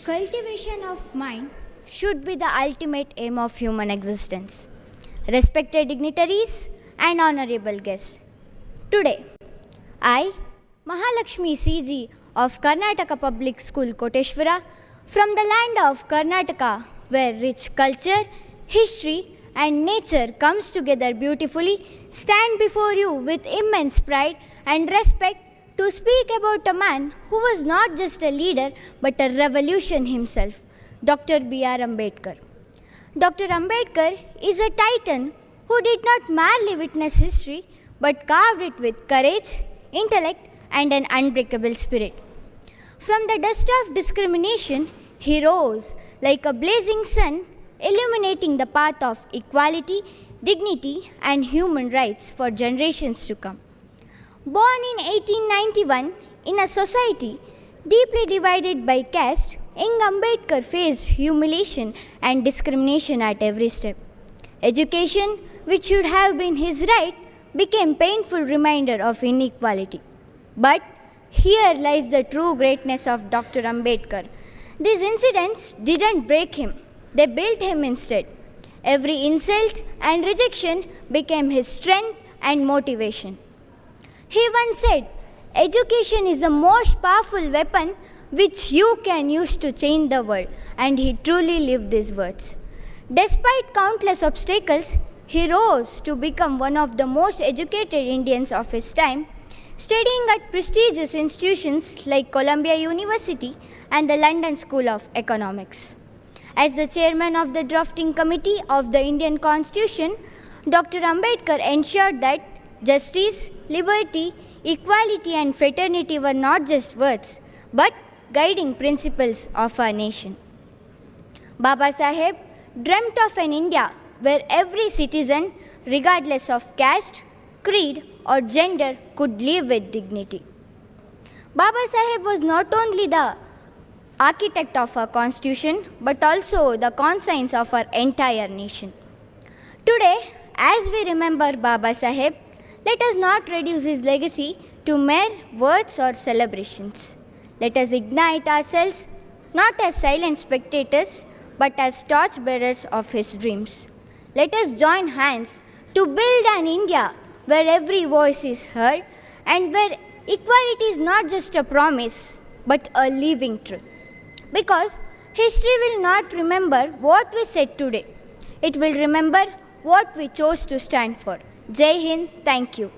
Cultivation of mind should be the ultimate aim of human existence. Respected dignitaries and honorable guests, today I, Mahalakshmi CG of Karnataka Public School Koteshwara, from the land of Karnataka where rich culture, history and nature comes together beautifully, stand before you with immense pride and respect to speak about a man who was not just a leader but a revolution himself, Dr. B.R. Ambedkar. Dr. Ambedkar is a titan who did not merely witness history but carved it with courage, intellect, and an unbreakable spirit. From the dust of discrimination, he rose like a blazing sun, illuminating the path of equality, dignity, and human rights for generations to come. Born in 1891 in a society deeply divided by caste, young Ambedkar faced humiliation and discrimination at every step. Education, which should have been his right, became a painful reminder of inequality. But here lies the true greatness of Dr. Ambedkar. These incidents didn't break him, they built him instead. Every insult and rejection became his strength and motivation. He once said, "Education is the most powerful weapon which you can use to change the world," and he truly lived these words. Despite countless obstacles, he rose to become one of the most educated Indians of his time, studying at prestigious institutions like Columbia University and the London School of Economics. As the chairman of the drafting committee of the Indian Constitution, Dr. Ambedkar ensured that justice, liberty, equality, and fraternity were not just words, but guiding principles of our nation. Baba Saheb dreamt of an India where every citizen, regardless of caste, creed, or gender, could live with dignity. Baba Saheb was not only the architect of our constitution, but also the conscience of our entire nation. Today, as we remember Baba Saheb, let us not reduce his legacy to mere words or celebrations. Let us ignite ourselves not as silent spectators, but as torchbearers of his dreams. Let us join hands to build an India where every voice is heard and where equality is not just a promise, but a living truth. Because history will not remember what we said today. It will remember what we chose to stand for. Jai Hind, thank you.